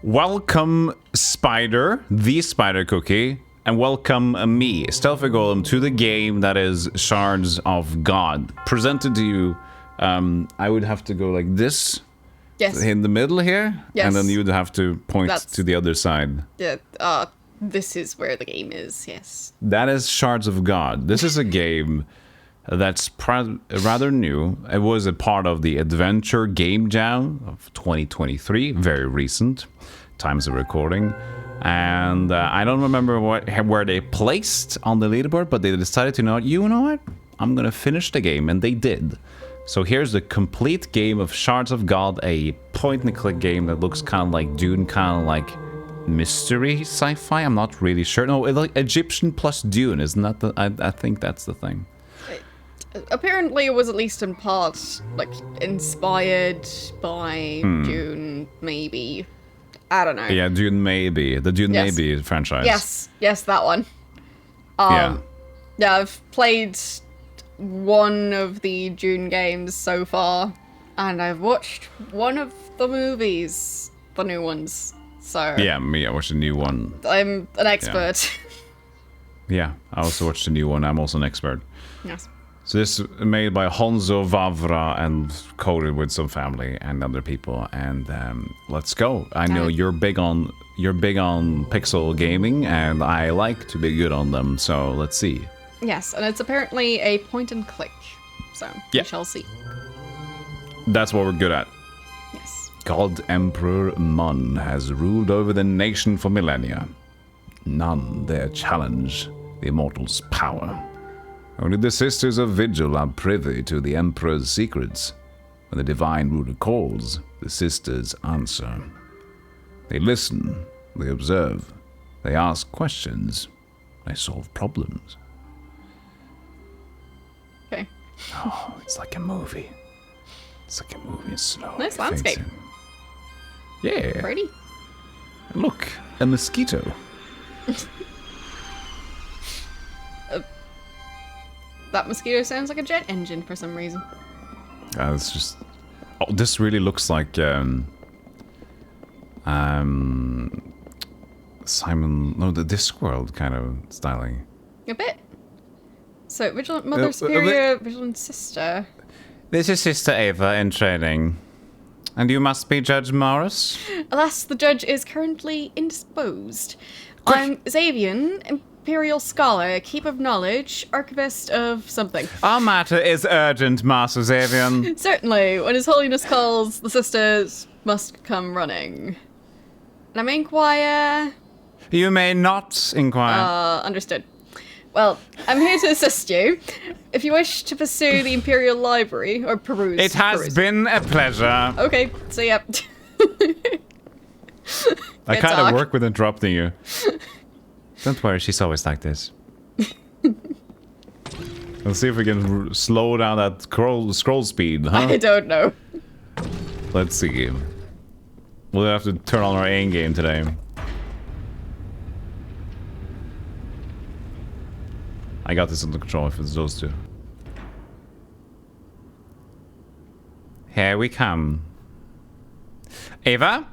Welcome, Spider, the Spider Cookie, and welcome me, StealthyGolem, to the game that is Shards of God. Presented to you, I would have to go like this. Yes. In the middle here. Yes. And then you would have to point to the other side. Yeah, this is where the game is, yes. That is Shards of God. This is a game that's rather new. It was a part of the Adventure Game Jam of 2023, very recent, times of recording. And I don't remember where they placed on the leaderboard, but they decided to you know what? I'm going to finish the game, and they did. So here's the complete game of Shards of God, a point-and-click game that looks kind of like Dune, kind of like mystery sci-fi. I'm not really sure. No, it's like Egyptian plus Dune, isn't that the... I think that's the thing. Apparently it was at least in part, like, inspired by Dune, maybe. I don't know. Yeah, Dune maybe. The Dune maybe franchise. Yes, that one. Yeah, I've played one of the Dune games so far, and I've watched one of the movies, the new ones, so... Yeah, me, I watched the new one. I'm an expert. Yeah, I also watched the new one. I'm also an expert. Yes. So this is made by Honzo Vavra and coded with some family and other people. And let's go. I know you're big on pixel gaming, and I like to be good on them. So let's see. Yes, and it's apparently a point and click. So we shall see. That's what we're good at. Yes. God Emperor Mun has ruled over the nation for millennia. None dare challenge the immortal's power. Only the Sisters of Vigil are privy to the Emperor's secrets. When the Divine Ruler calls, the Sisters answer. They listen, they observe, they ask questions, they solve problems. Okay. Oh, it's like a movie. It's like a movie in slow. Nice landscape. Yeah. Pretty. Look, a mosquito. That mosquito sounds like a jet engine for some reason. It's just... Oh, this really looks like, Simon... No, the Discworld kind of styling. A bit. So, Vigilant Mother Superior, Vigilant Sister. This is Sister Ava in training. And you must be Judge Morris? Alas, the judge is currently indisposed. I'm Xavian, Imperial Scholar, Keep of Knowledge, Archivist of something. Our matter is urgent, Master Xavian. Certainly. When His Holiness calls, the sisters must come running. And I may inquire... You may not inquire. Understood. Well, I'm here to assist you. If you wish to pursue the Imperial Library, or peruse... It has been a pleasure. Okay, so yeah. I kind of work with interrupting you. Don't worry, she's always like this. Let's see if we can slow down that scroll speed, huh? I don't know. Let's see. We'll have to turn on our aim game today. I got this under control if it's those two. Here we come. Ava?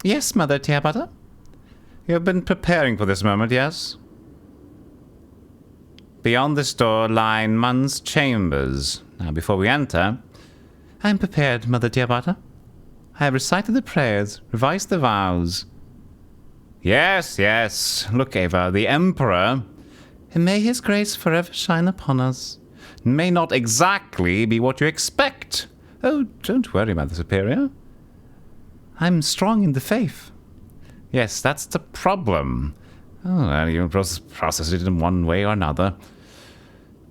Yes, Mother Teabata? You've been preparing for this moment, yes? Beyond this door lie Mun's chambers. Now, before we enter... I'm prepared, Mother Teabata. I have recited the prayers, revised the vows. Yes, yes. Look, Ava, the Emperor... And may his grace forever shine upon us. May not exactly be what you expect. Oh, don't worry, Mother Superior. I'm strong in the faith. Yes, that's the problem. Oh, well, you process it in one way or another.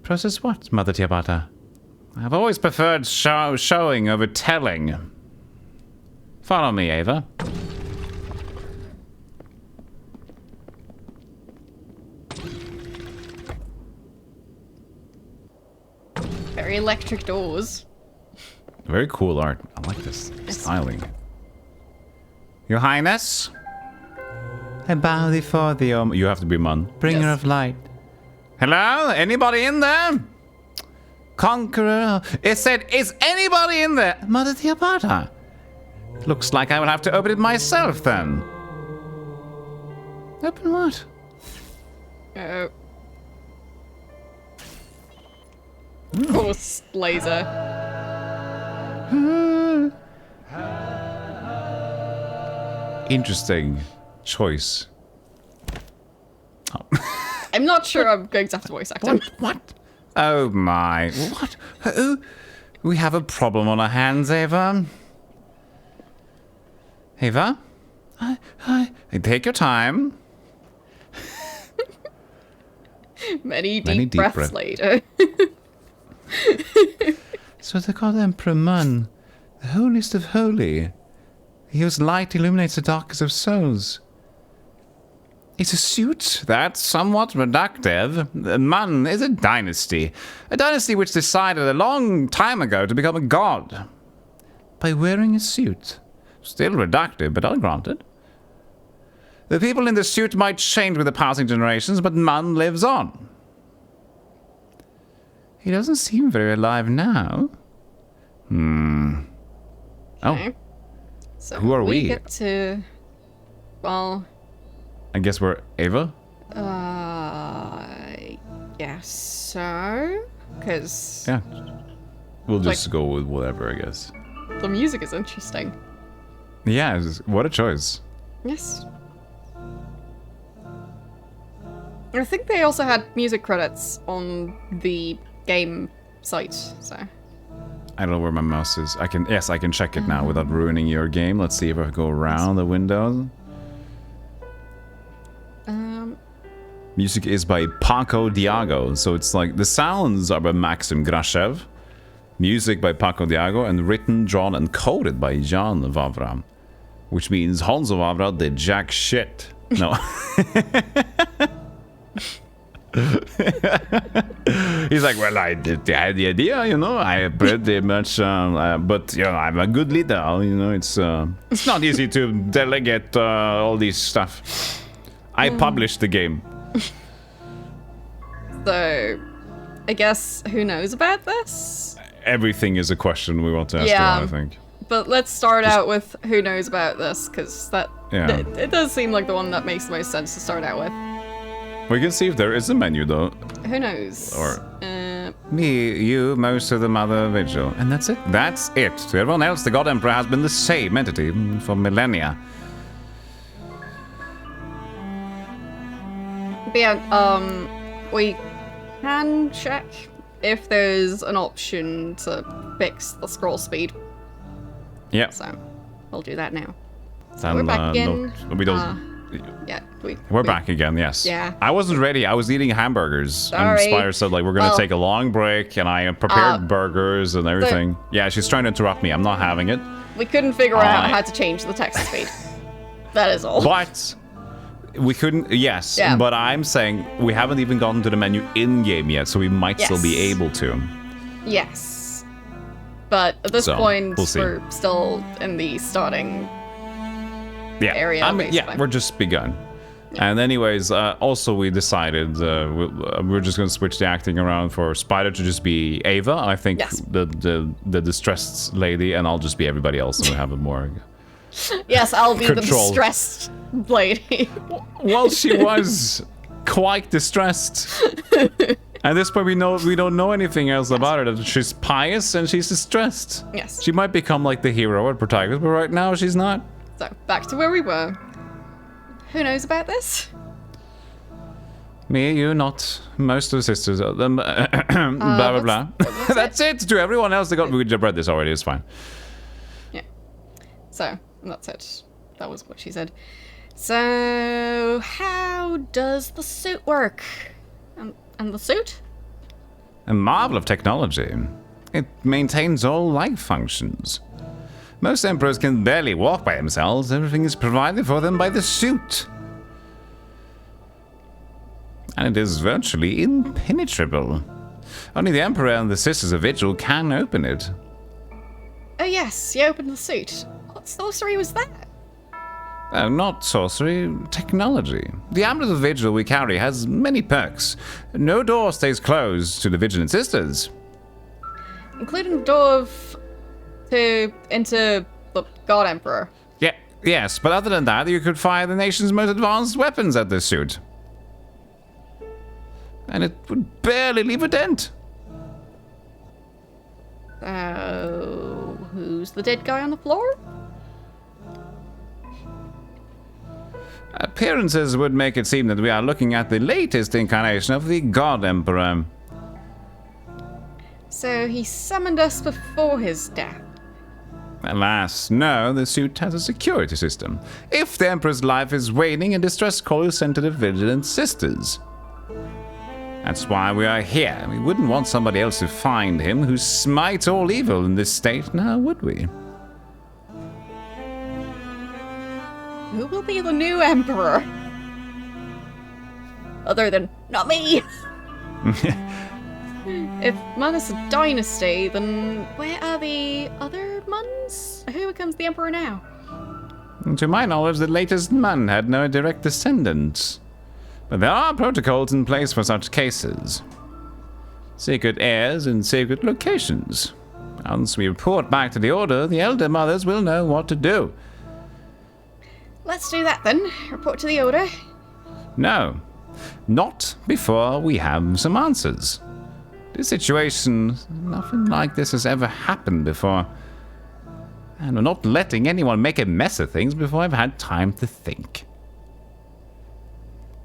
Process what, Mother Teabata? I've always preferred showing over telling. Follow me, Ava. Very electric doors. Very cool art. I like this styling. Your Highness? I bow before thee, you have to be Mun. Bringer of light. Hello? Anybody in there? Conqueror. It said, is anybody in there? Mother Teabata. Looks like I will have to open it myself then. Open what? Oh. Force laser. Interesting choice. Oh. I'm not sure I'm going to have to voice act him. What? Oh my. What? We have a problem on our hands, Ava. Ava? Take your time. Many deep breaths later. So they call Emperor Mun, the holiest of holy. He whose light illuminates the darkest of souls. It's a suit that's somewhat reductive. Mun is a dynasty which decided a long time ago to become a god. By wearing a suit. Still reductive, but I'll grant it. The people in the suit might change with the passing generations, but Mun lives on. He doesn't seem very alive now. Oh. Okay. So Who are we? Get to... Well... I guess we're Ava? Guess so? Because... Yeah. We'll just go with whatever, I guess. The music is interesting. Yeah, what a choice. Yes. I think they also had music credits on the game site, so... I don't know where my mouse is. I can check it now without ruining your game. Let's see if I go around the window. Music is by Paco Diago, so it's like the sounds are by Maxim Grashev, music by Paco Diago, and written, drawn, and coded by Jan Vavra, which means Hanzo Vavra did jack shit. No. He's like, well, I had the idea, you know. I pretty much, but you know, I'm a good leader. You know, it's not easy to delegate all this stuff. I published the game. So, I guess who knows about this? Everything is a question we want to ask Yeah. her, I think. But let's start out with who knows about this, because that it does seem like the one that makes the most sense to start out with. We can see if there is a menu, though. Who knows? Or me, you, most of the Mother Vigil. And that's it. That's it. To everyone else, the God Emperor has been the same entity for millennia. But yeah, we can check if there's an option to fix the scroll speed. Yeah. So, we'll do that now. Then, we're back again. No, we don't... Yeah, we're back again, yes. Yeah. I wasn't ready. I was eating hamburgers. Sorry. And Spire said, like, we're going to take a long break, and I prepared burgers and everything. Yeah, she's trying to interrupt me. I'm not having it. We couldn't figure out how to change the text speed. That is all. But we couldn't, yes. Yeah. But I'm saying we haven't even gotten to the menu in-game yet, so we might still be able to. Yes. But at this point, we'll see. we're still in the starting area. I mean, we're just begun. Yeah. And anyways, also we decided we're just going to switch the acting around for Spider to just be Ava. I think the distressed lady, and I'll just be everybody else, and we have a more Yes, I'll be the distressed lady. Well, she was quite distressed. At this point, we don't know anything else about her. That she's pious and she's distressed. Yes. She might become like the hero or protagonist, but right now she's not. So, back to where we were. Who knows about this? Me, you, not most of the sisters. Blah, blah, blah. That's it. To everyone else, we just read this already. It's fine. Yeah. So, that's it. That was what she said. So, how does the suit work? And the suit? A marvel of technology. It maintains all life functions. Most emperors can barely walk by themselves. Everything is provided for them by the suit. And it is virtually impenetrable. Only the Emperor and the Sisters of Vigil can open it. Oh yes, you opened the suit. What sorcery was that? Not sorcery, technology. The Amulet of Vigil we carry has many perks. No door stays closed to the Vigilant Sisters. Including the door into the God Emperor. Yeah, Yes, but other than that, you could fire the nation's most advanced weapons at this suit. And it would barely leave a dent. Who's the dead guy on the floor? Appearances would make it seem that we are looking at the latest incarnation of the God Emperor. So he summoned us before his death. Alas, no, the suit has a security system. If the Emperor's life is waning, a distress call is sent to the Vigilant Sisters. That's why we are here. We wouldn't want somebody else to find him who smites all evil in this state, now would we? Who will be the new emperor? Other than, not me! If Mun is a dynasty, then where are the other Muns? Who becomes the emperor now? To my knowledge, the latest Mun had no direct descendants. But there are protocols in place for such cases. Secret heirs in secret locations. Once we report back to the Order, the Elder Mothers will know what to do. Let's do that then. Report to the Order. No. Not before we have some answers. This situation, nothing like this has ever happened before. And we're not letting anyone make a mess of things before I've had time to think.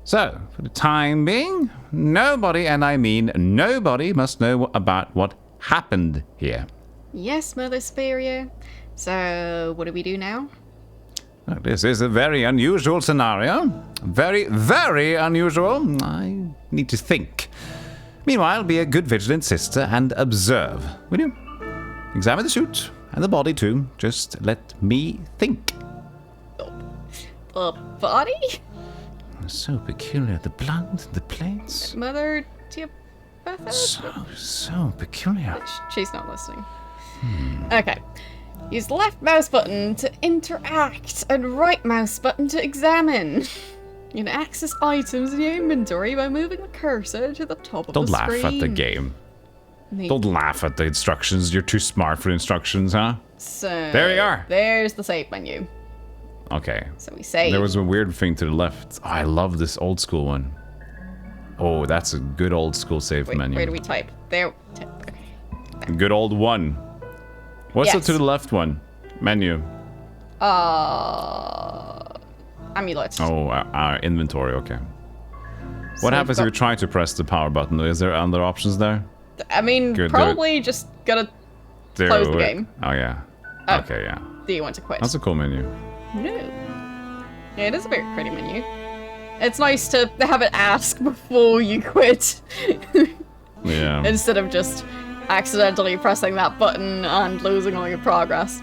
So, for the time being, nobody, and I mean nobody, must know about what happened here. Yes, Mother Superior. So, what do we do now? Well, this is a very unusual scenario. Very, very unusual. I need to think. Meanwhile, be a good vigilant sister and observe, will you? Examine the suit, and the body too. Just let me think. The body? So peculiar. The blood, the plates. Mother Diabetha? So peculiar. She's not listening. Okay. Use the left mouse button to interact and right mouse button to examine. You can access items in your inventory by moving the cursor to the top of the screen. Don't laugh at the game. Don't laugh at the instructions. You're too smart for instructions, huh? So there you are. There's the save menu. Okay. So we save. There was a weird thing to the left. Oh, I love this old school one. Oh, that's a good old school save menu. Where do we type? There. Okay. Good old one. What's Yes. the to the left one? Menu. Amulet. Oh, our inventory. Okay. So What happens if you try to press the power button? Is there other options there? I mean, Good, probably just gotta close the game. Oh yeah. Oh. Okay, yeah. Do you want to quit? That's a cool menu. No. Yeah, it is a very pretty menu. It's nice to have it ask before you quit. Yeah. Instead of just accidentally pressing that button and losing all your progress.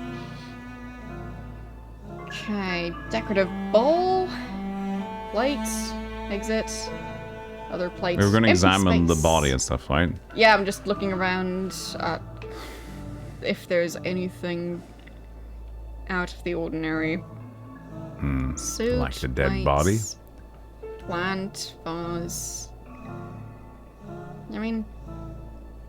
Okay, decorative bowl. Plate. Exit. Other plates. We were going to Empty examine the space. body and stuff, right? Yeah, I'm just looking around at if there's anything out of the ordinary. Suit, Like the dead lights, body? Plant, vase. I mean,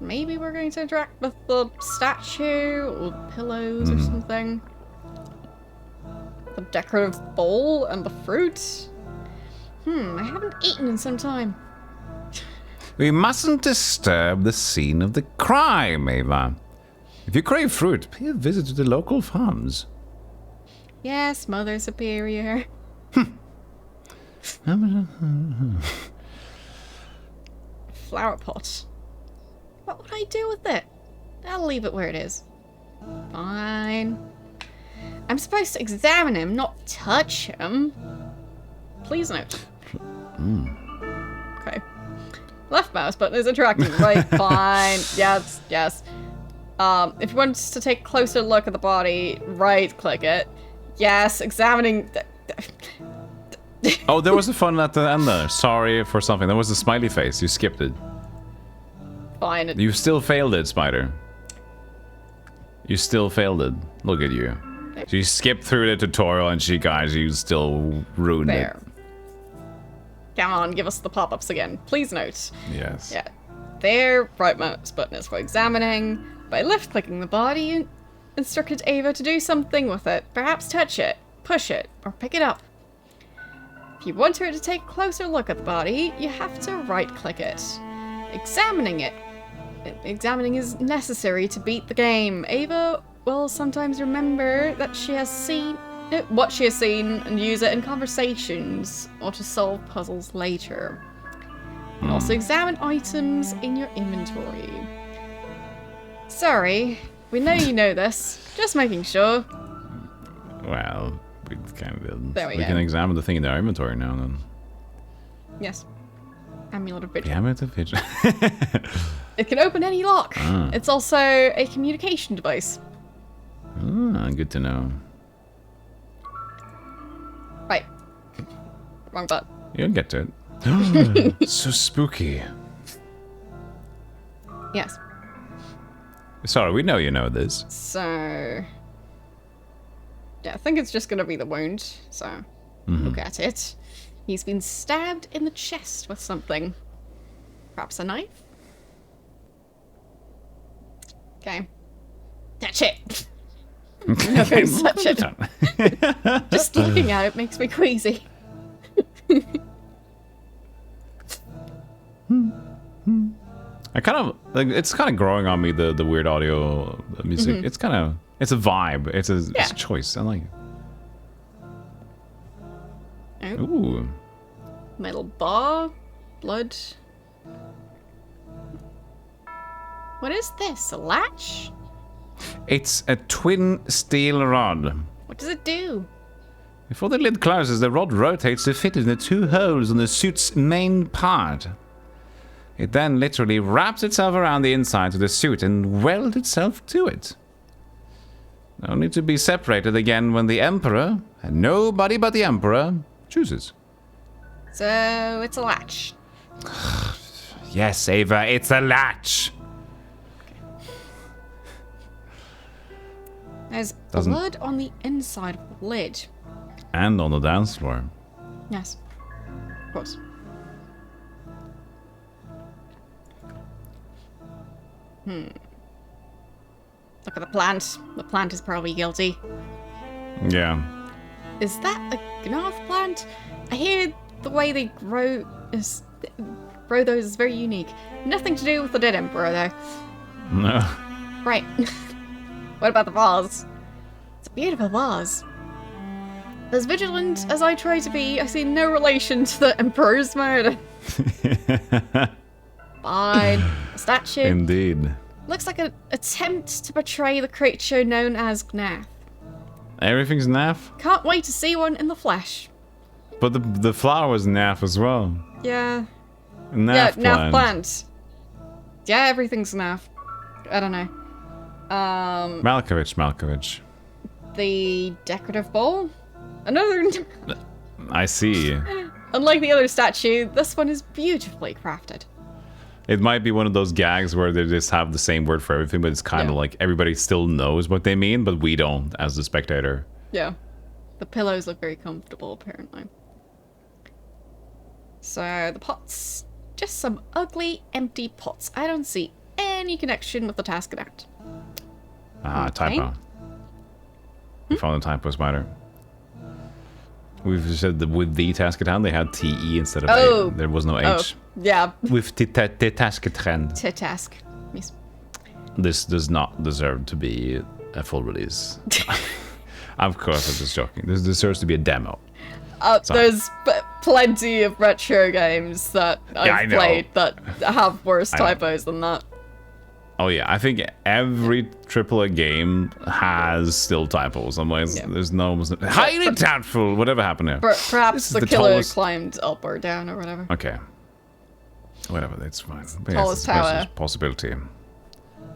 maybe we're going to interact with the statue or pillows or something. The decorative bowl and the fruit. I haven't eaten in some time. We mustn't disturb the scene of the crime, Ava. If you crave fruit, pay a visit to the local farms. Yes, Mother Superior. Flower pot. What would I do with it? I'll leave it where it is. Fine. I'm supposed to examine him, not touch him. Please note. Okay. Left mouse button is interacting, right? Fine. Yes, yes. If you want to take a closer look at the body, right click it. Yes, examining. Oh, there was a fun at the end there. Sorry for something. There was a smiley face. You skipped it. Fine. You still failed it, Spider. You still failed it. Look at you. So you skipped through the tutorial and you still ruined There. it. Come on, give us the pop-ups again. Please note. Yes. Yeah. There, right mouse button is for examining. By left-clicking the body, instructed Ava to do something with it. Perhaps touch it. push it, or pick it up. If you want her to take a closer look at the body, you have to right-click it. Examining is necessary to beat the game. Ava will sometimes remember that she has seen what she has seen and use it in conversations or to solve puzzles later. And also examine items in your inventory. Sorry, we know you know this. Just making sure. Well, we kind of there we can examine the thing in our inventory now and then. Yes. Amulet of Vigil. The Amulet of Vigil. It can open any lock. It's also a communication device. Good to know. Right. Wrong button. You'll get to it. So spooky. Yes. Sorry, we know you know this. So... yeah, I think it's just gonna be the wound, so... look at it. He's been stabbed in the chest with something. Perhaps a knife? Okay. Touch it! No, touch it. Just looking at it makes me queasy. I kind of like it's kind of growing on me the weird audio music. It's kind of it's a vibe. It's a choice. I like it. Oh. Ooh. Metal bar, blood. What is this? A latch? It's a twin steel rod. What does it do? Before the lid closes, the rod rotates to fit in the two holes on the suit's main part. It then literally wraps itself around the inside of the suit and welds itself to it. Only to be separated again when the Emperor, and nobody but the Emperor, chooses. So, it's a latch. Yes, Ava, it's a latch. There's blood on the inside of the lid. And on the dance floor. Yes. Of course. Look at the plant. The plant is probably guilty. Yeah. Is that a Gnav plant? I hear the way they grow those is very unique. Nothing to do with the dead Emperor, though. No. Right. What about the vase? It's a beautiful vase. As vigilant as I try to be, I see no relation to the Emperor's murder. Fine. A statue. Indeed. Looks like an attempt to portray the creature known as Gnath. Everything's naff. Can't wait to see one in the flesh. But the flower was naff as well. Yeah. Naff Nath plant. Yeah, everything's Nath. I don't know. Malkovich. The decorative bowl? Another... I see. Unlike the other statue, this one is beautifully crafted. It might be one of those gags where they just have the same word for everything, but it's kind of like everybody still knows what they mean, but we don't as the spectator. Yeah. The pillows look very comfortable, apparently. So, the pots. Just some ugly, empty pots. I don't see any connection with the task at hand. Ah, typo. We found the typos matter. We've said that with the task at hand, they had TE instead of A. There was no H. Oh, yeah. With the task at hand. Task. Yes. This does not deserve to be a full release. Of course, I'm just joking. This deserves to be a demo. There's plenty of retro games that I've played that have worse typos than that. Oh yeah, I think every AAA game has still typos. I'm like, there's no highly doubtful. Whatever happened here? Perhaps the killer climbed up or down or whatever. Okay. Whatever, that's fine. But Tallest tower. Possibility.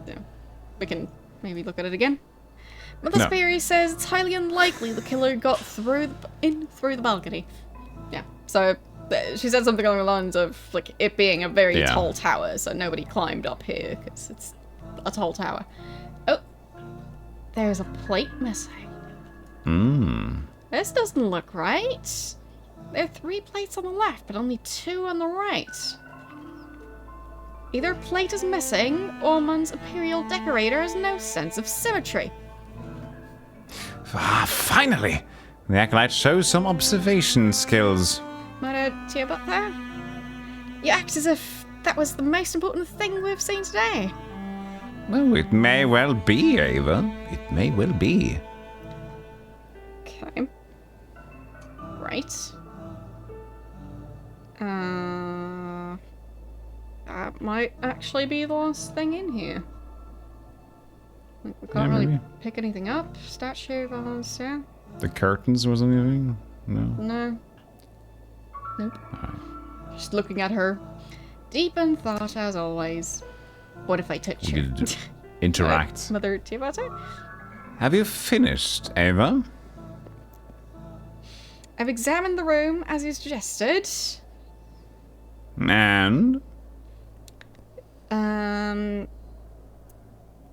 Yeah, we can maybe look at it again. Mother Theory says it's highly unlikely the killer got through the balcony. Yeah, so she said something along the lines of like it being a very tall tower, so nobody climbed up here because it's a tall tower. Oh, there's a plate missing. This doesn't look right. There are 3 plates on the left, but only 2 on the right. Either a plate is missing, or Mun's Imperial Decorator has no sense of symmetry. Ah, finally! The acolyte shows some observation skills. Murder Tiamat, you act as if that was the most important thing we've seen today. Oh, it may well be, Ava. It may well be. Okay. Right. That might actually be the last thing in here. Like, we can't really maybe. pick anything up. Statue, vase, yeah. The curtains was anything? No. No. Nope. Just looking at her. Deep in thought, as always. What if I touch We her? could interact. Mother Tiamat? Have you finished, Ava? I've examined the room as you suggested. And?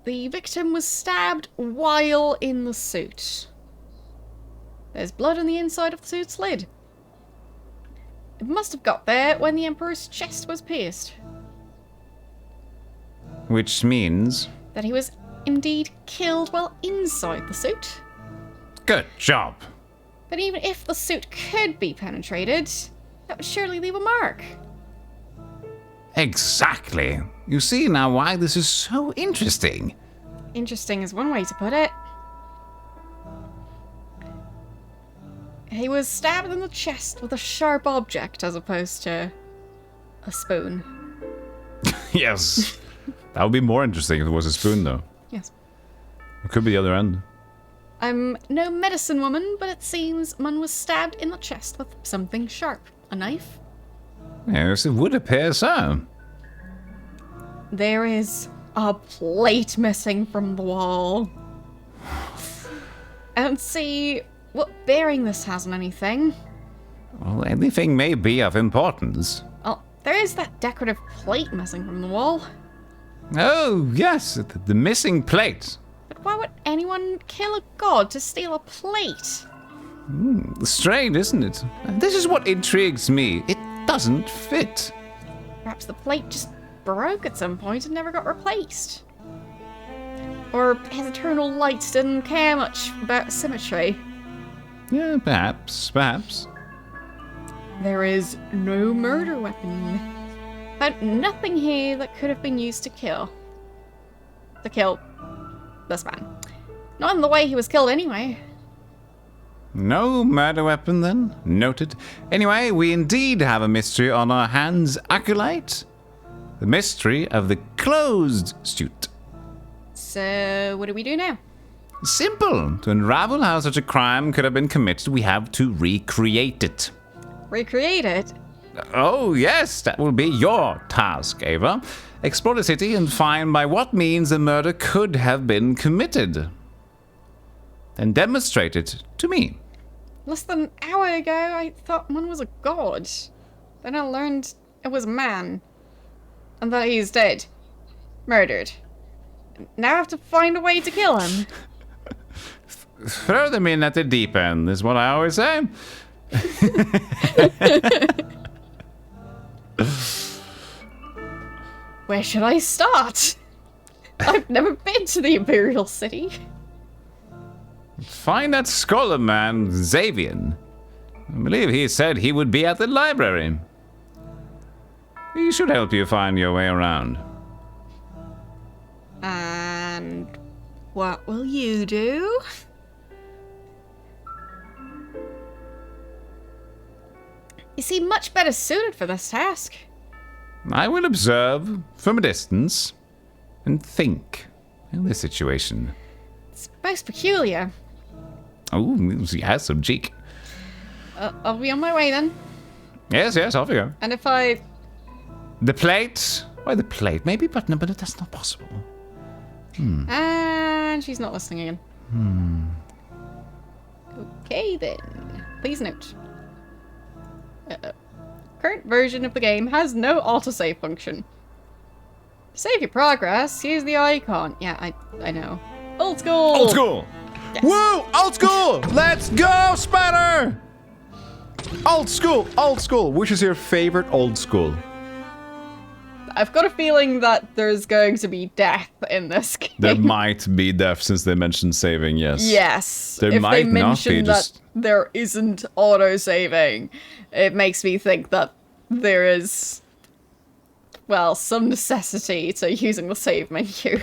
The victim was stabbed while in the suit. There's blood on the inside of the suit's lid. It must have got there when the Emperor's chest was pierced. Which means? That he was indeed killed while inside the suit. Good job. But even if the suit could be penetrated, that would surely leave a mark. Exactly. You see now why this is so interesting. Interesting is one way to put it. He was stabbed in the chest with a sharp object as opposed to a spoon. Yes. That would be more interesting if it was a spoon, though. Yes. It could be the other end. I'm no medicine woman, but it seems Mun was stabbed in the chest with something sharp. A knife? Yes, it would appear so. There is a plate missing from the wall. I don't see what bearing this has on anything. Well, anything may be of importance. Well, there is that decorative plate missing from the wall. Oh, yes, the missing plate. But why would anyone kill a god to steal a plate? Strange, isn't it? This is what intrigues me. It doesn't fit. Perhaps the plate just broke at some point and never got replaced. Or his eternal lights didn't care much about symmetry. Yeah, perhaps. There is no murder weapon. Found nothing here that could have been used to kill. To kill this man. Not in the way he was killed anyway. No murder weapon, then? Noted. Anyway, we indeed have a mystery on our hands, Acolyte. The mystery of the closed suit. So, what do we do now? Simple. To unravel how such a crime could have been committed, we have to recreate it. Recreate it? Oh, yes, that will be your task, Ava. Explore the city and find by what means the murder could have been committed. Then demonstrate it to me. Less than an hour ago, I thought one was a god. Then I learned it was a man. And that he's dead. Murdered. Now I have to find a way to kill him. Throw them in at the deep end, is what I always say. Where should I start? I've never been to the Imperial City. Find that scholar man, Xavian. I believe he said he would be at the library. He should help you find your way around. And what will you do? You seem much better suited for this task. I will observe from a distance and think in this situation. It's most peculiar. Oh, he has some cheek. I'll be on my way then. Yes, off you go. And if I... The plate? Why the plate? Maybe, but no, but that's not possible. And she's not listening again. Okay then. Please note. Current version of the game has no autosave function. To save your progress, use the icon. Yeah, I know. Old school! Old school! Yes. Woo! Old school! Let's go, Spider! Old school! Which is your favorite old school? I've got a feeling that there's going to be death in this game. There might be death since they mentioned saving, yes. Yes. There if might they not mention be, that there isn't auto-saving, it makes me think that there is, well, some necessity to using the save menu.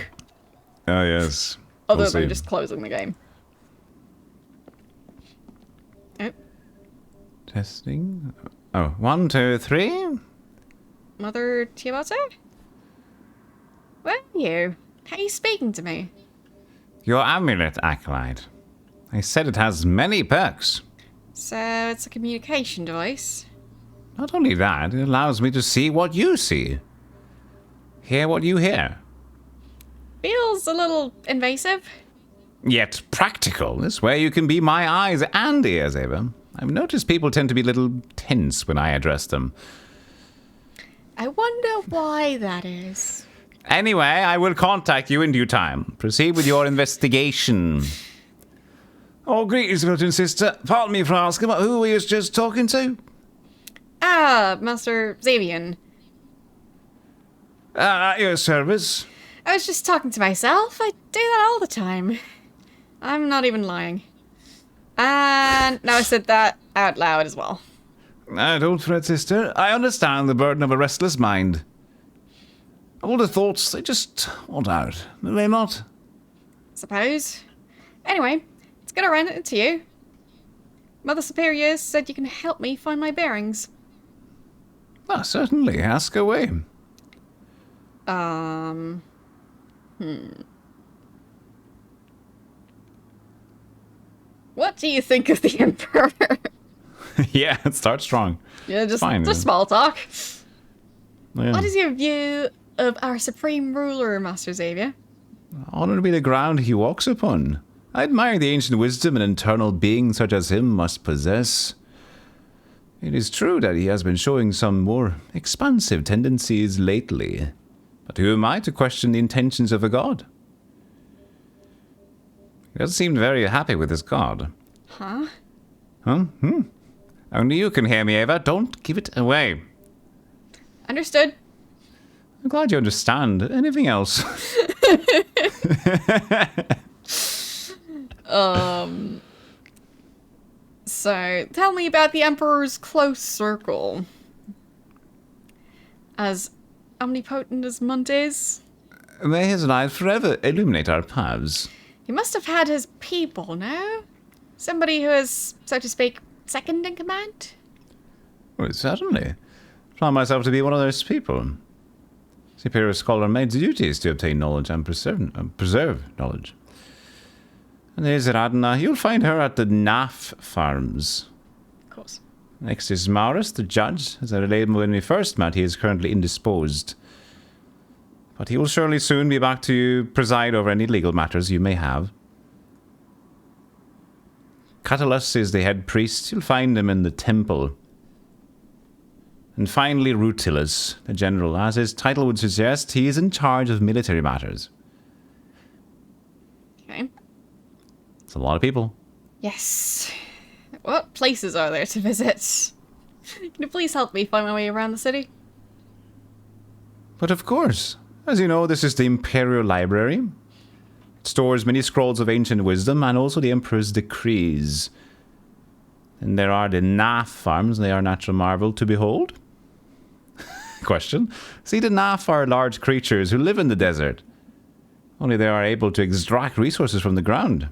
Oh, yes. Other We'll than see. just closing the game. Oh, Testing. Oh, 1, 2, 3. Mother Tiamatsu? Where are you? How are you speaking to me? Your amulet, Acolyte. I said it has many perks. So, it's a communication device. Not only that, it allows me to see what you see. Hear what you hear. Feels a little invasive. Yet practical. This way you can be my eyes and ears, Ava. I've noticed people tend to be a little tense when I address them. I wonder why that is. Anyway, I will contact you in due time. Proceed with your investigation. Oh, greetings, Milton sister. Pardon me for asking, but who were you just talking to? Ah, Master Xavian. At your service. I was just talking to myself. I do that all the time. I'm not even lying. And now I said that out loud as well. Don't fret, sister. I understand the burden of a restless mind. All the thoughts, they just want out, do they not? Suppose. Anyway, it's gonna run it to you. Mother Superior said you can help me find my bearings. Ah, certainly. Ask away. What do you think of the Emperor? Yeah, start strong. Yeah, just Fine. small talk. Yeah. What is your view of our supreme ruler, Master Xavier? Honor be the ground he walks upon. I admire the ancient wisdom an eternal being such as him must possess. It is true that he has been showing some more expansive tendencies lately. But who am I to question the intentions of a god? He doesn't seem very happy with his god. Huh? Huh? Only you can hear me, Ava. Don't give it away. Understood. I'm glad you understand. Anything else? So, tell me about the Emperor's close circle. As omnipotent as Munt is, May his light forever illuminate our paths. he must have had his people, no? Somebody who is, so to speak, second in command? Well, certainly. Found myself to be one of those people. Superior scholar made duties to obtain knowledge and preserve knowledge. And there's Radna. You'll find her at the Naf farms. Of course. Next is Maurus, the judge. As I relayed when we first met, he is currently indisposed. But he will surely soon be back to preside over any legal matters you may have. Catullus is the head priest. You'll find him in the temple. And finally, Rutilus, the general. As his title would suggest, he is in charge of military matters. Okay. It's a lot of people. Yes. What places are there to visit? Can you please help me find my way around the city? But of course, as you know, this is the Imperial Library. It stores many scrolls of ancient wisdom and also the Emperor's decrees. And there are the Naf farms. They are a natural marvel to behold. Question. See, the Naf are large creatures who live in the desert. Only they are able to extract resources from the ground.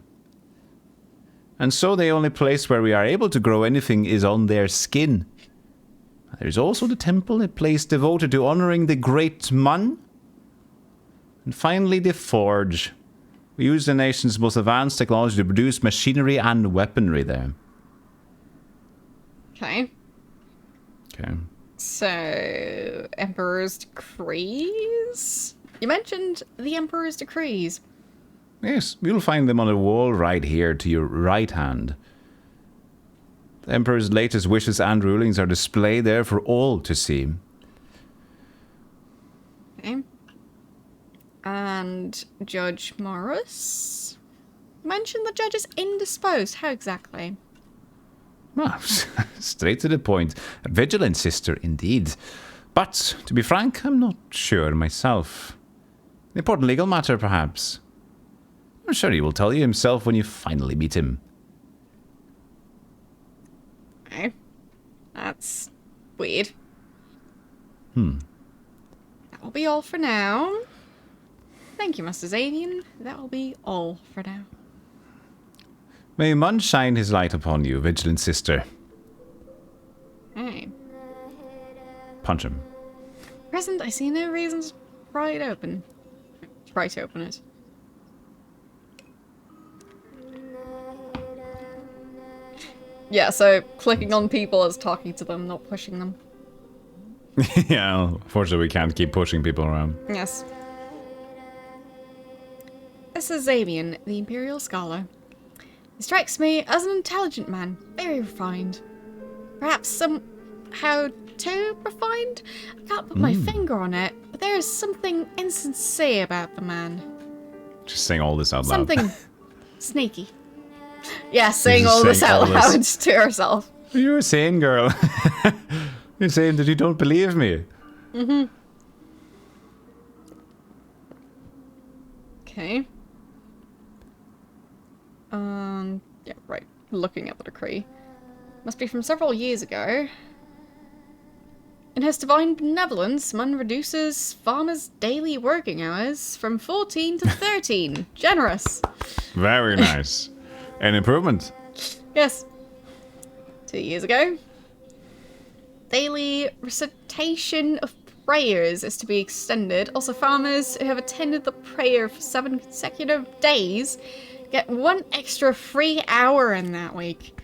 And so the only place where we are able to grow anything is on their skin. There's also the temple, a place devoted to honoring the great Mun. And finally, the forge. We use the nation's most advanced technology to produce machinery and weaponry there. Okay. Okay. So, Emperor's Decrees? You mentioned the Emperor's Decrees. Yes, you'll find them on a wall right here to your right hand. The Emperor's latest wishes and rulings are displayed there for all to see. Okay. And Judge Morris? Mentioned the judge is indisposed. How exactly? Well, straight to the point. A vigilant sister, indeed. But, to be frank, I'm not sure myself. An important legal matter, perhaps. I'm sure he will tell you himself when you finally meet him. Okay. That's weird. That will be all for now. Thank you, Master Xavian. That will be all for now. May Mun shine his light upon you, vigilant sister. Hey. Punch him. Present, I see no reason to pry it open. Try to open it. Yeah, so clicking on people is talking to them, not pushing them. Yeah, unfortunately we can't keep pushing people around. Yes. This is Xavian, the Imperial Scholar. He strikes me as an intelligent man, very refined. Perhaps somehow too refined? I can't put my finger on it, but there is something insincere about the man. Just saying all this out loud. Something sneaky. Yeah, saying all this out loud to herself. What are you saying, girl? You're saying that you don't believe me. Okay. Yeah, right. Looking at the decree. Must be from several years ago. In his divine benevolence, Mun reduces farmers' daily working hours from 14 to 13. Generous. Very nice. An improvement. Yes. 2 years ago. Daily recitation of prayers is to be extended. Also, farmers who have attended the prayer for 7 consecutive days get 1 extra free hour in that week.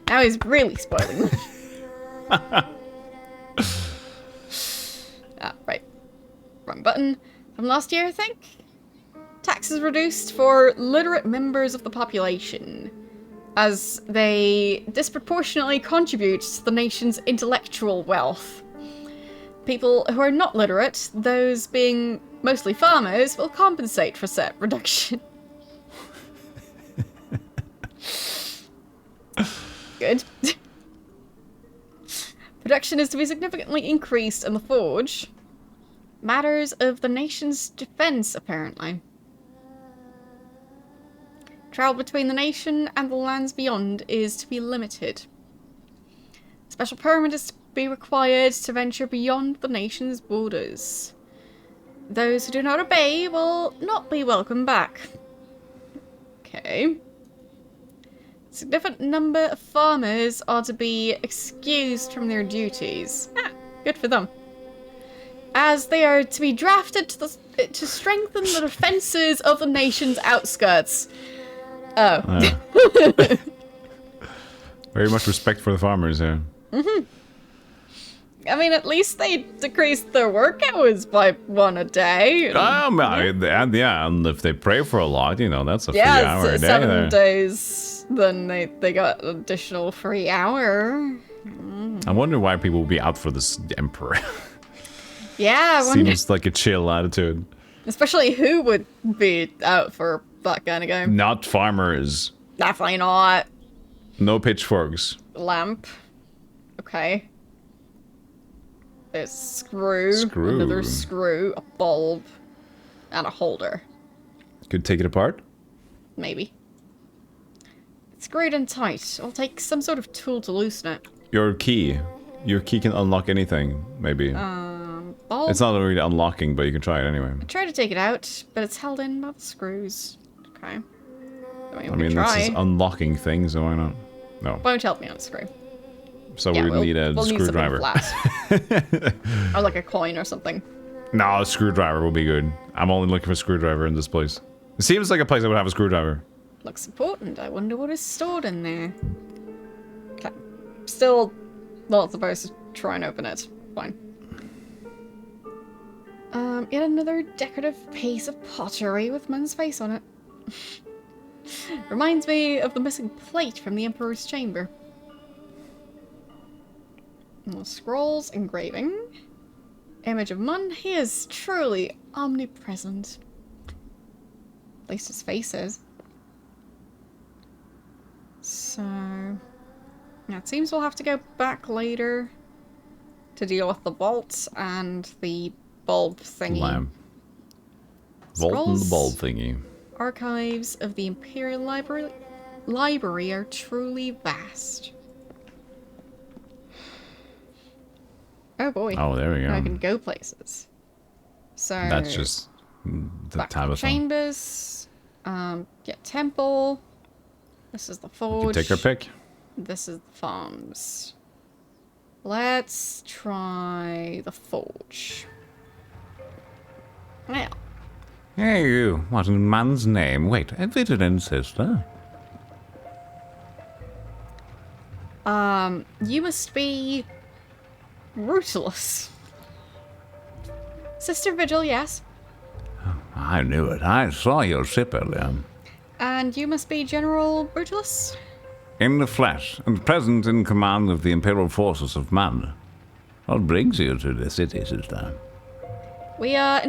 Now he's really spoiling them. Right. Wrong button. From last year, I think? Taxes reduced for literate members of the population, as they disproportionately contribute to the nation's intellectual wealth. People who are not literate, those being mostly farmers, will compensate for said reduction. Good. Production is to be significantly increased in the forge. Matters of the nation's defense, apparently. Travel between the nation and the lands beyond is to be limited. Special permit is to be required to venture beyond the nation's borders. Those who do not obey will not be welcome back. Okay. Significant number of farmers are to be excused from their duties. Good for them. As they are to be drafted to strengthen the defences of the nation's outskirts. Oh. Very much respect for the farmers here. I mean, at least they decreased their work hours by 1 a day. And if they pray for a lot, you know, that's a free hour a day. 7 there. days, then they got an additional free hour. I wonder why people would be out for this emperor. Yeah, I wonder. Seems like a chill attitude. Especially who would be out for that kind of game? Not farmers. Definitely not. No pitchforks. Lamp. Okay. There's screw. Screw. Another screw. A bulb. And a holder. Could take it apart? Maybe. It's screwed in tight. I'll take some sort of tool to loosen it. Your key. Your key can unlock anything, maybe. Bulb? It's not really unlocking, but you can try it anyway. I tried to take it out, but it's held in by the screws. Okay. I mean, this is unlocking things, so why not? No. Won't help me on a screw. So yeah, we need a screwdriver. Or like a coin or something. No, a screwdriver will be good. I'm only looking for a screwdriver in this place. It seems like a place that would have a screwdriver. Looks important. I wonder what is stored in there. Okay. Still not supposed to try and open it. Fine. Yet another decorative piece of pottery with Mun's face on it. Reminds me of the missing plate from the Emperor's chamber. More scrolls, engraving. Image of Mun. He is truly omnipresent. At least his face is. So... yeah, it seems we'll have to go back later to deal with the vault and the bulb thingy. Lamp. Vault and the Scrolls, bulb thingy. Archives of the Imperial Library are truly vast. Oh boy. Oh, there we go. I can go places. So That's just the back to time the of thing. chambers. Get temple. This is the You forge. take your pick. This is the farms. Let's try the forge. Now, Hey, you. What in man's name? Wait, a vigilant sister. you must be ruthless. Sister Vigil, yes. I knew it. I saw your ship earlier. And you must be General Brutalus? In the flesh, and present in command of the Imperial forces of man. What brings you to the city, sister? We are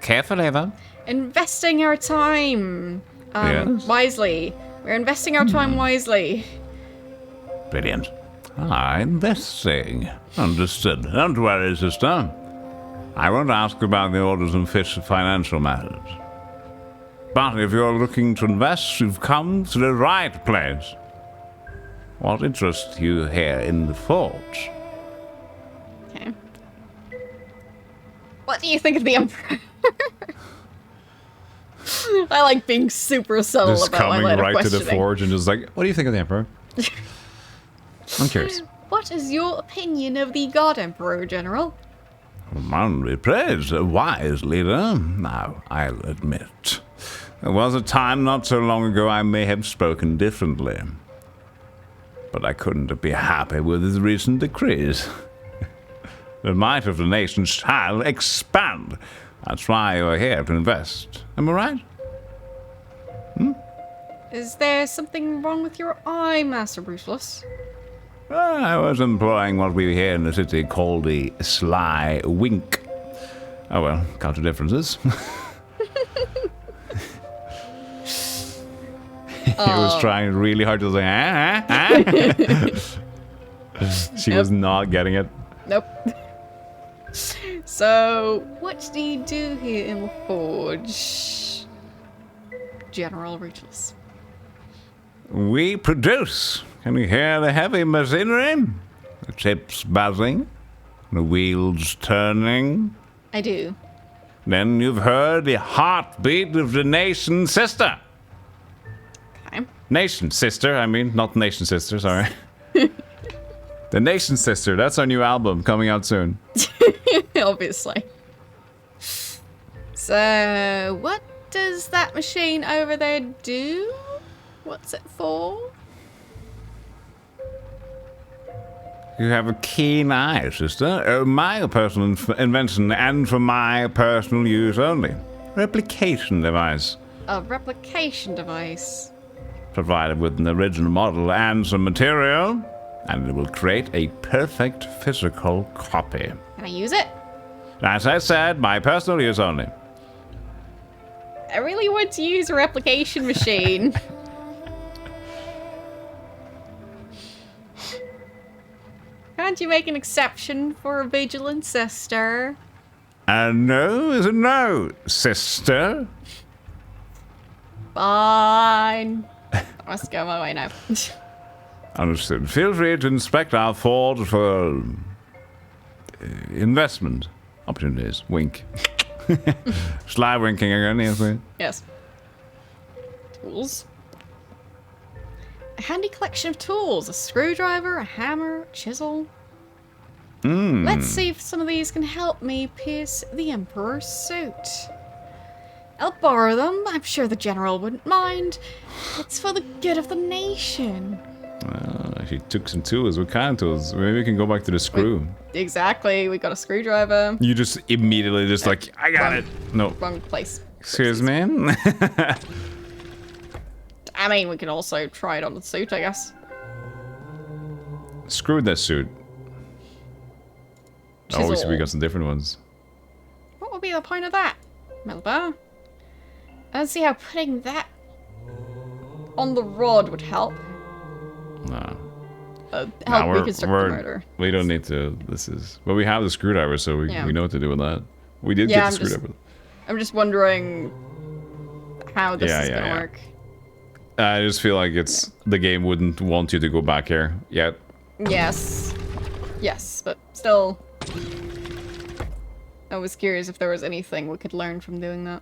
Careful, Eva. investing our time Yes? wisely. We're investing our time wisely. Brilliant. Investing. Understood. Don't worry, sister. I won't ask about the orders and financial matters. But if you're looking to invest, you've come to the right place. What interests you here in the forge? Okay. What do you think of the Emperor? I like being super subtle Just about my coming line of right to the questioning. forge and just like, what do you think of the Emperor? I'm curious. What is your opinion of the God Emperor, General? Man be praised, a wise leader. Now, I'll admit, there was a time not so long ago I may have spoken differently. But I couldn't be happy with his recent decrees. The might of the nation shall expand. That's why you're here to invest. Am I right? Is there something wrong with your eye, Master Brutalus? I was employing what we here in the city call the sly wink. Oh well, culture differences. He was trying really hard to say, She was not getting it. Nope. So, what do you do here in the forge, General Brutalus? We produce. Can you hear the heavy machinery? The chips buzzing, the wheels turning. I do. Then you've heard the heartbeat of the nation sister. Okay. Nation sister, I mean, not nation sister, sorry. The Nation Sister, that's our new album coming out soon. Obviously. So, what does that machine over there do? What's it for? You have a keen eye, sister. My personal invention and for my personal use only. Replication device. A replication device. Provided with an original model and some material, and it will create a perfect physical copy. Can I use it? As I said, my personal use only. I really want to use a replication machine. Can't you make an exception for a vigilant sister? A no is a no, sister. Fine. I must go my way now. Understood. Feel free to inspect our forge for investment opportunities. Wink. Sly winking again, yes. Yes. Tools. A handy collection of tools. A screwdriver, a hammer, a chisel. Let's see if some of these can help me pierce the Emperor's suit. I'll borrow them. I'm sure the General wouldn't mind. It's for the good of the nation. She took some tools. What kind of tools? Maybe we can go back to the screw. Exactly. We got a screwdriver. You just immediately just like, I got Wrong. it. No. Wrong place. Excuse me? I mean, we can also try it on the suit, I guess. Screw that suit. Oh, we see we Chisel. got some different ones. What would be the point of that, Melba? I don't see how putting that on the rod would help. No. help reconstruct the murder. We don't need to. But we have the screwdriver, so we know what to do with that. We did get the screwdriver. I'm just wondering how this is gonna work. I just feel like the game wouldn't want you to go back here yet. Yes. Yes, but still, I was curious if there was anything we could learn from doing that.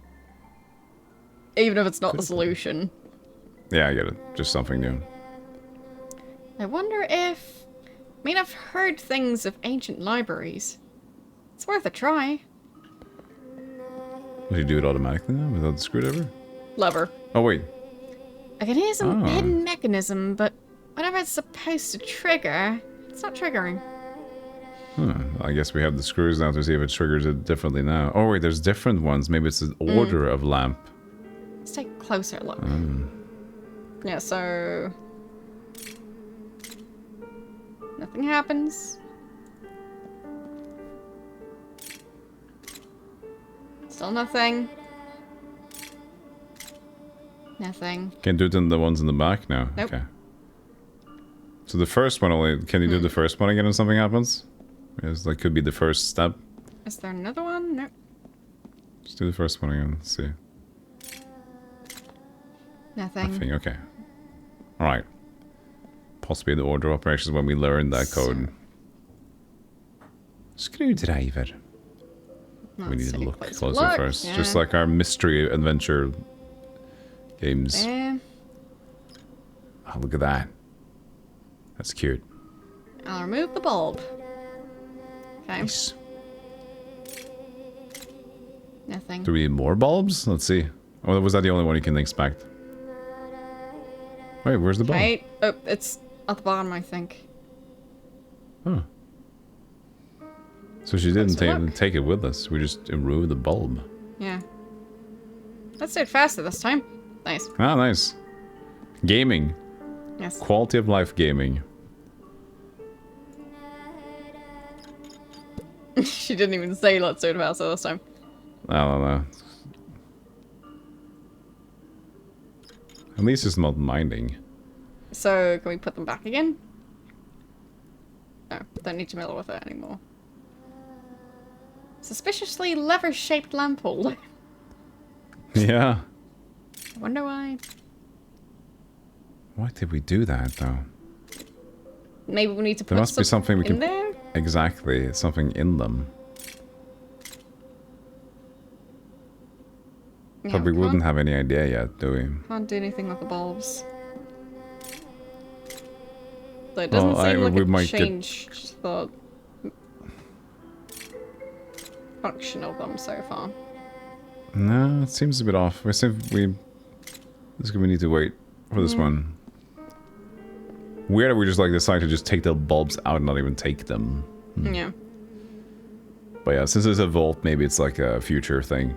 Even if it's not the solution. Yeah, I get it. Just something new. I wonder if... I mean, I've heard things of ancient libraries. It's worth a try. Would you do it automatically now without the screwdriver? Lever. Oh, wait. I can hear some hidden mechanism, but whatever it's supposed to trigger, it's not triggering. Huh. I guess we have the screws now to see if it triggers it differently now. Oh, wait, there's different ones. Maybe it's an order of lamp. Let's take a closer look. Yeah, so... Nothing happens. Still nothing. Nothing. Can't do it in the ones in the back now? Nope. Okay. So the first one only... Can you do the first one again and something happens? Because that could be the first step. Is there another one? Nope. Just do the first one again. Let's see. Nothing. Nothing, okay. Alright. Possibly the order of operations when we learn that code. Screwdriver. We need to look closer first. Yeah. Just like our mystery adventure games. Oh, look at that. That's cute. I'll remove the bulb. Okay. Nice. Nothing. Do we need more bulbs? Let's see. Or was that the only one you can expect? Wait, where's the bulb? Okay. Oh, it's at the bottom, I think. Huh. So she didn't take it with us. We just removed the bulb. Yeah. Let's do it faster this time. Nice. Ah, nice. Gaming. Yes. Quality of life gaming. She didn't even say let's do it faster this time. I don't know. At least it's not minding. So, can we put them back again? No, don't need to meddle with it anymore. Suspiciously lever-shaped lamp holder. Yeah. I wonder why. Why did we do that, though? Maybe we need to put there must be something we can... there? Exactly, something in them. Yeah, but we wouldn't have any idea yet, do we? Can't do anything with the bulbs. So it doesn't seem like it changed the function of them so far. No, it seems a bit off. We need to wait for this one. Weird that we just like decide to just take the bulbs out and not even take them. Yeah. But yeah, since it's a vault, maybe it's like a future thing.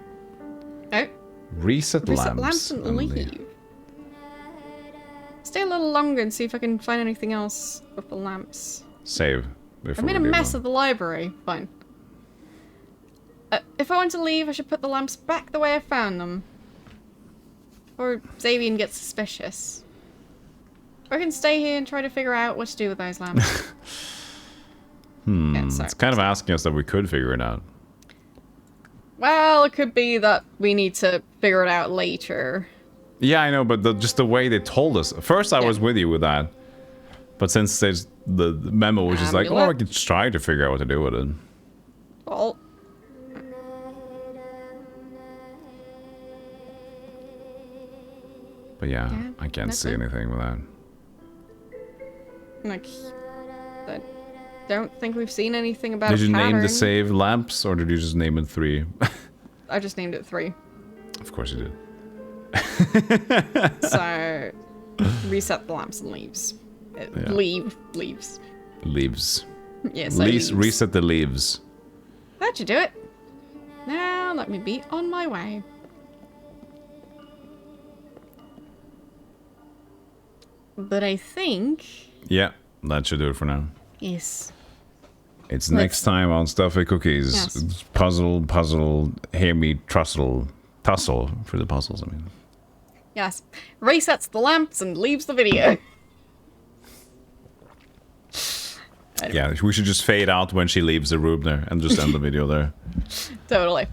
Oh. Reset lamps and leave. Stay a little longer and see if I can find anything else with the lamps. Save. I made a mess of the library. Fine. If I want to leave, I should put the lamps back the way I found them. Or Xavian gets suspicious. Or I can stay here and try to figure out what to do with those lamps. Yeah, it's kind of asking us that we could figure it out. Well, it could be that we need to figure it out later. Yeah, I know, but just the way they told us. First, I was with you with that. But since there's the memo was just like, oh, I could try to figure out what to do with it. Well... But yeah, I can't see anything with that. Like, I don't think we've seen anything about Did you name the save lamps, or did you just name it 3? I just named it 3. Of course you did. So, reset the lamps and leaves. Leaves. Leaves. Yes, leaves. Reset the leaves. That should do it. Now, let me be on my way. But I think... Yeah, that should do it for now. Yes. It's next time on StealthyCookies. Yes. Puzzle, hear me tussle for the puzzles, I mean. Yes. Resets the lamps and leaves the video. Anyway. Yeah, we should just fade out when she leaves the room there and just end the video there. Totally.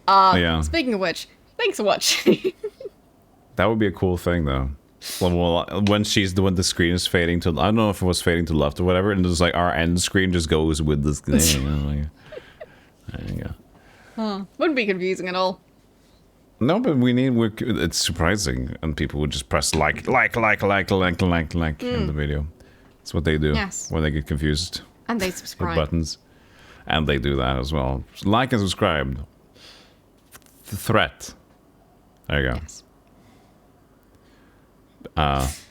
Yeah. Speaking of which, thanks for watching. That would be a cool thing, though. Well, when the screen is fading to, I don't know if it was fading to left or whatever, and just like our end screen just goes with this thing. There you go. Wouldn't be confusing at all. No, but it's surprising, and people would just press like in the video. That's what they do when they get confused. And they With subscribe. buttons. And they do that as well. Like and subscribe. The threat. There you go. Yes.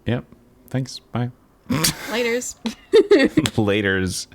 Yep. Thanks. Bye. Laters. Laters.